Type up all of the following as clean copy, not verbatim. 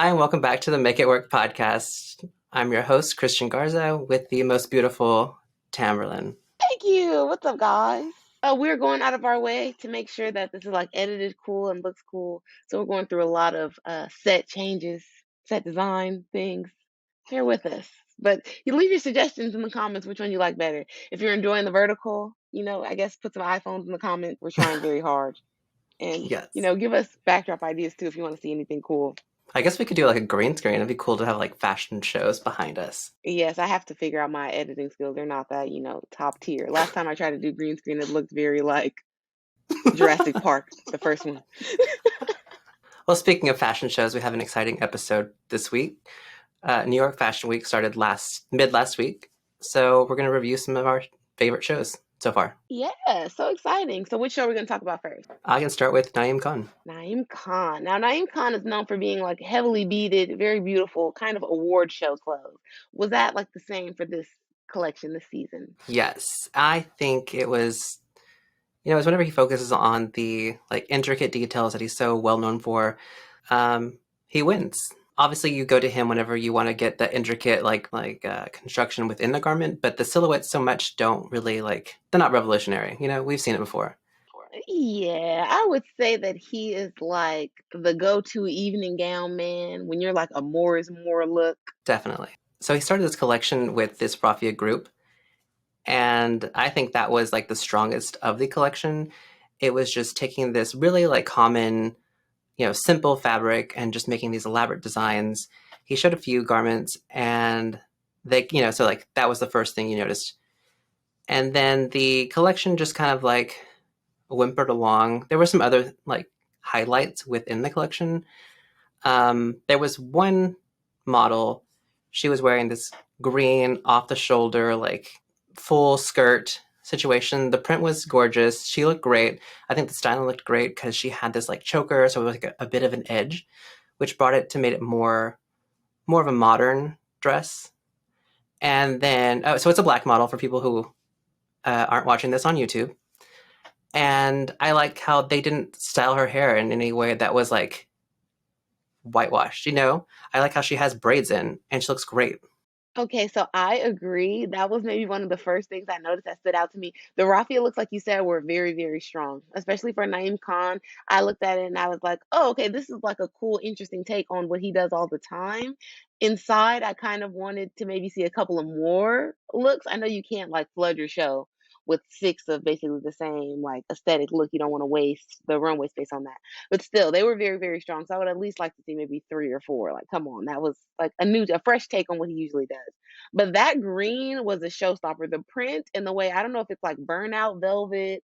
Hi, and welcome back to the Make It Work podcast. I'm your host, Christian Garza, with the most beautiful Tamerlane. Thank you. What's up, guys? We're going out of our way to make sure that this is like edited cool and looks cool. So we're going through a lot of set changes, set design things. Bear with us. But you leave your suggestions in the comments which one you like better. If you're enjoying the vertical, I guess put some iPhones in the comments. We're trying very hard. And, Yes. give us backdrop ideas too if you want to see anything cool. I guess we could do like a green screen. It'd be cool to have like fashion shows behind us. Yes, I have to figure out my editing skills. They're not that, top tier. Last time I tried to do green screen, it looked very like Jurassic Park, the first one. Well, speaking of fashion shows, we have an exciting episode this week. New York Fashion Week started mid last week, so we're going to review some of our favorite shows so far. Yeah, so exciting. So which show are we going to talk about first? I can start with Naeem Khan. Naeem Khan. Now, Naeem Khan is known for being like heavily beaded, very beautiful, kind of award show clothes. Was that like the same for this collection this season? Yes, I think it was. It's whenever he focuses on the like intricate details that he's so well known for, he wins. Obviously, you go to him whenever you want to get the intricate construction within the garment, but the silhouettes so much don't really they're not revolutionary. We've seen it before. Yeah, I would say that he is like the go-to evening gown man when you're like a more is more look. Definitely. So he started this collection with this raffia group, and I think that was like the strongest of the collection. It was just taking this really like common, simple fabric and just making these elaborate designs. He showed a few garments and so like that was the first thing you noticed. And then the collection just kind of like whimpered along. There were some other like highlights within the collection. There was one model. She was wearing this green off the shoulder, like full skirt situation. The print was gorgeous. She looked great. I think the styling looked great because she had this like choker, so it was like a bit of an edge, which brought it to made it more of a modern dress. And then, so it's a black model for people who aren't watching this on YouTube. And I like how they didn't style her hair in any way that was like whitewashed. I like how she has braids in, and she looks great. Okay, so I agree. That was maybe one of the first things I noticed that stood out to me. The raffia looks like you said were very, very strong, especially for Naeem Khan. I looked at it and I was like, oh, okay, this is like a cool, interesting take on what he does all the time. Inside, I kind of wanted to maybe see a couple of more looks. I know you can't like flood your show with six of basically the same like aesthetic look. You don't want to waste the runway space on that. But still, they were very, very strong. So I would at least like to see maybe three or four. Like, come on, that was like a fresh take on what he usually does. But that green was a showstopper. The print and the way, I don't know if it's like burnout velvet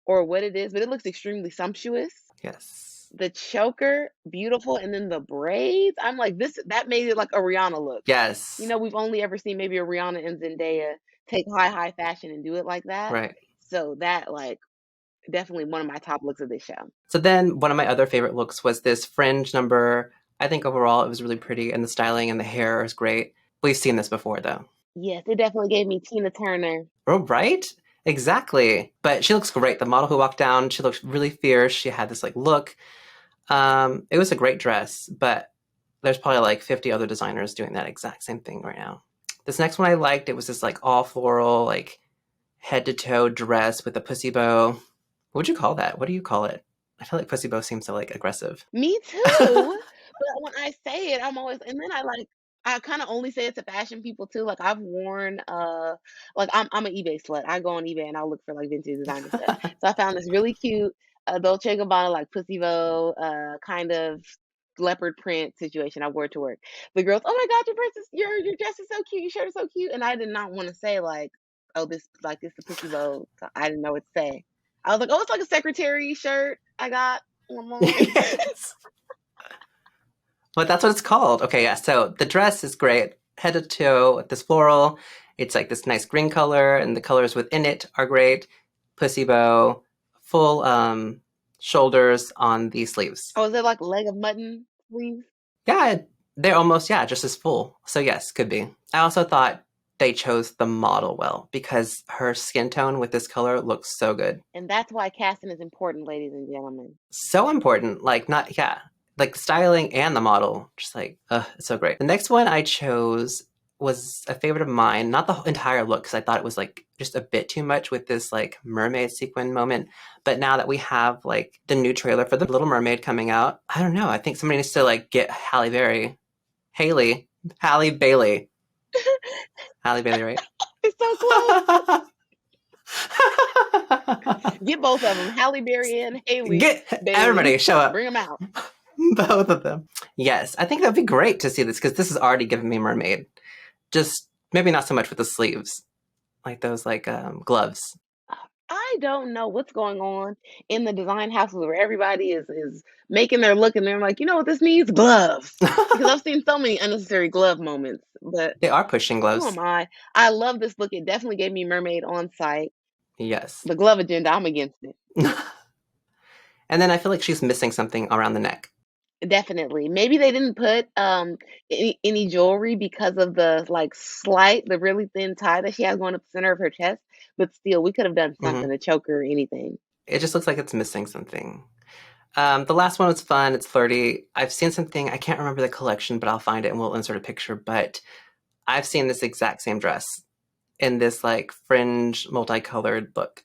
or what it is, but it looks extremely sumptuous. Yes. The choker, beautiful, and then the braids. I'm like, that made it like a Rihanna look. Yes. We've only ever seen maybe a Rihanna and Zendaya take high fashion and do it like that. Right. So that like definitely one of my top looks of this show. So then one of my other favorite looks was this fringe number. I think overall it was really pretty, and the styling and the hair is great. We've seen this before, though. Yes, it definitely gave me Tina Turner. Oh, right? Exactly. But she looks great. The model who walked down, she looked really fierce. She had this like look. It was a great dress, but there's probably like 50 other designers doing that exact same thing right now. This next one I liked. It was this like all floral, like head to toe dress with a pussy bow. What would you call that? What do you call it? I feel like pussy bow seems so like aggressive. Me too. But when I say it, I'm always, and then I kind of only say it to fashion people too. Like I've worn like I'm an eBay slut. I go on eBay and I'll look for like vintage designer stuff. So I found this really cute Dolce & Gabbana like pussy bow kind of leopard print situation. I wore it to work. The girls, oh my God, your dress is so cute. Your shirt is so cute. And I did not want to say like, oh, this the pussy bow. So I didn't know what to say. I was like, oh, it's like a secretary shirt I got online. Yes. But that's what it's called. Okay, yeah. So the dress is great, head to toe with this floral. It's like this nice green color, and the colors within it are great. Pussy bow, full shoulders on the sleeves. Oh, is it like leg of mutton sleeves? Yeah, they're almost just as full. So yes, could be. I also thought they chose the model well because her skin tone with this color looks so good. And that's why casting is important, ladies and gentlemen. So important. Like not like the styling and the model, just like, it's so great. The next one I chose was a favorite of mine. Not the entire look, because I thought it was like just a bit too much with this like mermaid sequin moment. But now that we have like the new trailer for the Little Mermaid coming out, I don't know. I think somebody needs to like get Haley, Halle Bailey, Halle Bailey, right? It's so close. Get both of them, Halle Berry and Haley Get Bailey. everybody show up. Bring them out. Both of them. Yes, I think that'd be great to see this because this is already giving me mermaid. Just maybe not so much with the sleeves, like those like gloves. I don't know what's going on in the design houses where everybody is making their look and they're like, you know what this needs? Gloves. Because I've seen so many unnecessary glove moments. But They are pushing who gloves. am I? I love this look. It definitely gave me mermaid on site. Yes. The glove agenda, I'm against it. And then I feel like she's missing something around the neck. Definitely. Maybe they didn't put any jewelry because of the really thin tie that she has going up the center of her chest. But still, we could have done something Hmm. to choke her or anything. It just looks like it's missing something. The last one was fun. It's flirty. I've seen something. I can't remember the collection, but I'll find it and we'll insert a picture. But I've seen this exact same dress in this like fringe, multicolored look.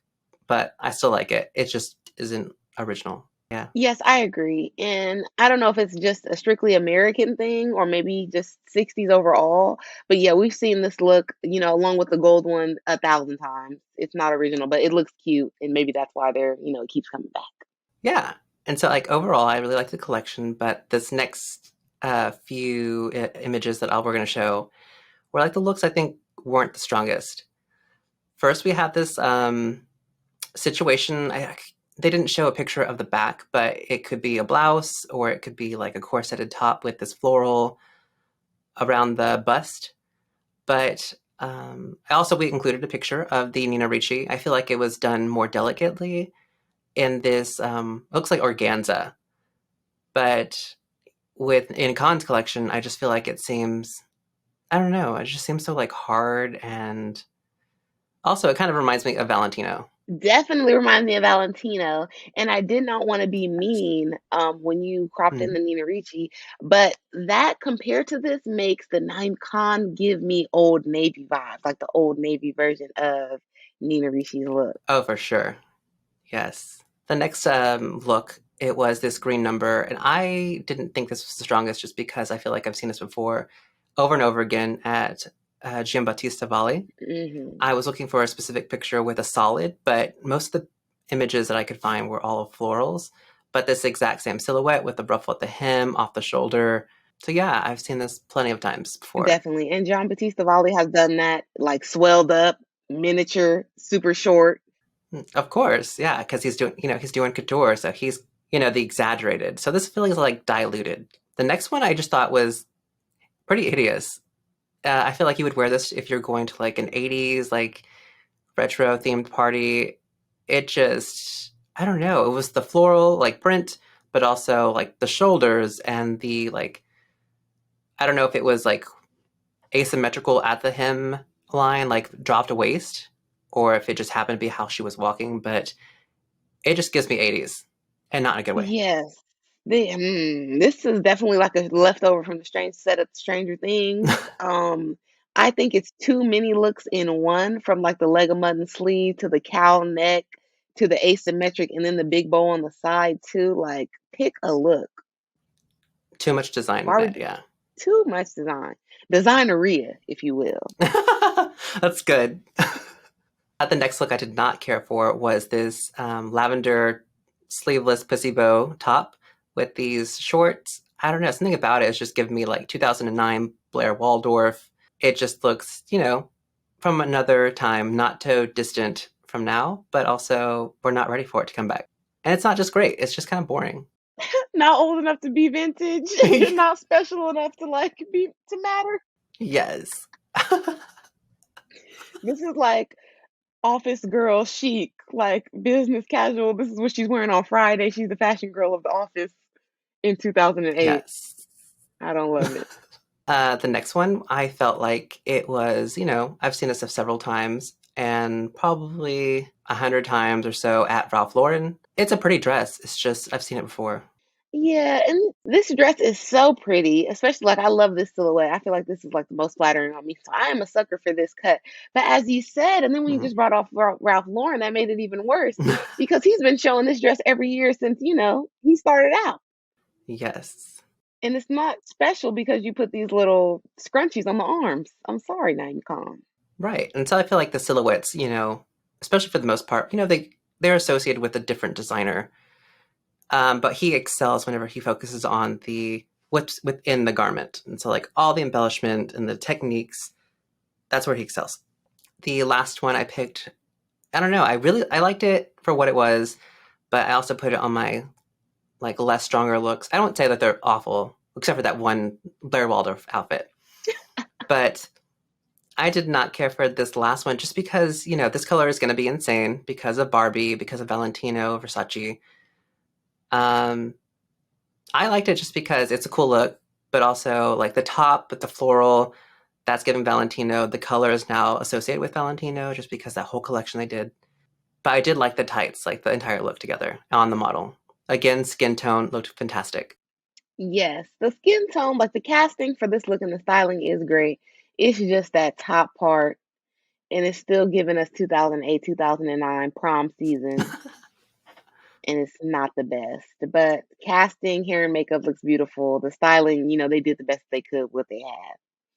But I still like it. It just isn't original. Yeah. Yes, I agree. And I don't know if it's just a strictly American thing or maybe just 60s overall. But yeah, we've seen this look, along with the gold one 1,000 times. It's not original, but it looks cute. And maybe that's why it keeps coming back. Yeah. And so, like, overall, I really like the collection, but this next few images that we're going to show were like the looks I think weren't the strongest. First, we have this situation. They didn't show a picture of the back, but it could be a blouse or it could be like a corseted top with this floral around the bust. But also, we included a picture of the Nina Ricci. I feel like it was done more delicately in this, looks like organza. But with in Khan's collection, I just feel like it seems, I don't know, it just seems so like hard, and also it kind of reminds me of Valentino. Definitely reminds me of Valentino, and I did not wanna be mean, when you cropped in Mm. the Nina Ricci, but that compared to this makes the Nine Con give me Old Navy vibes, like the Old Navy version of Nina Ricci's look. Oh, for sure. Yes. The next look, it was this green number, and I didn't think this was the strongest just because I feel like I've seen this before over and over again at Giambattista Valli. Mhm. I was looking for a specific picture with a solid, but most of the images that I could find were all florals. But this exact same silhouette with the ruffle at the hem, off the shoulder. So yeah, I've seen this plenty of times before. Definitely, and John Battista Valli has done that, like, swelled up, miniature, super short. Of course, yeah, because he's doing couture, so he's the exaggerated. So this feels like diluted. The next one I just thought was pretty hideous. I feel like you would wear this if you're going to like an '80s like retro themed party. It just, I don't know. It was the floral like print, but also like the shoulders and the like. I don't know if it was like asymmetrical at the hem line, like dropped a waist, or if it just happened to be how she was walking. But it just gives me '80s, and not in a good way. Yes. This is definitely like a leftover from the strange set of Stranger Things. I think it's too many looks in one, from like the leg of mutton sleeve to the cow neck to the asymmetric and then the big bow on the side too. Like, pick a look. Too much design, Why would yeah. too much design? Designeria, if you will. That's good. The next look I did not care for was this lavender sleeveless pussy bow top with these shorts. I don't know, something about it is just giving me like 2009 Blair Waldorf. It just looks, from another time, not so distant from now, but also we're not ready for it to come back. And it's not just great, it's just kind of boring. Not old enough to be vintage and not special enough to be to matter. Yes. This is like office girl chic, like business casual. This is what she's wearing on Friday. She's the fashion girl of the office in 2008. Yes. I don't love it. The next one, I felt like it was, I've seen this several times and probably 100 times or so at Ralph Lauren. It's a pretty dress. It's just, I've seen it before. Yeah, and this dress is so pretty, especially like I love this silhouette. I feel like this is like the most flattering on me. So I am a sucker for this cut. But as you said, and then when you Mhm. just brought off Ralph Lauren, that made it even worse because he's been showing this dress every year since, he started out. Yes. And it's not special because you put these little scrunchies on the arms. I'm sorry, Naeem Khan. Right. And so I feel like the silhouettes, especially for the most part, they're associated with a different designer. But he excels whenever he focuses on the what's within the garment. And so like all the embellishment and the techniques, that's where he excels. The last one I picked, I don't know, I liked it for what it was, but I also put it on my like less stronger looks. I don't say that they're awful, except for that one Blair Waldorf outfit. But I did not care for this last one just because, this color is going to be insane because of Barbie, because of Valentino, Versace. Um, I liked it just because it's a cool look, but also like the top with the floral, that's giving Valentino. The color is now associated with Valentino just because that whole collection they did. But I did like the tights, like the entire look together on the model. Again, skin tone looked fantastic. Yes, the skin tone, like the casting for this look and the styling is great. It's just that top part, and it's still giving us 2008, 2009 prom season, and it's not the best. But casting, hair and makeup looks beautiful. The styling, they did the best they could with what they had.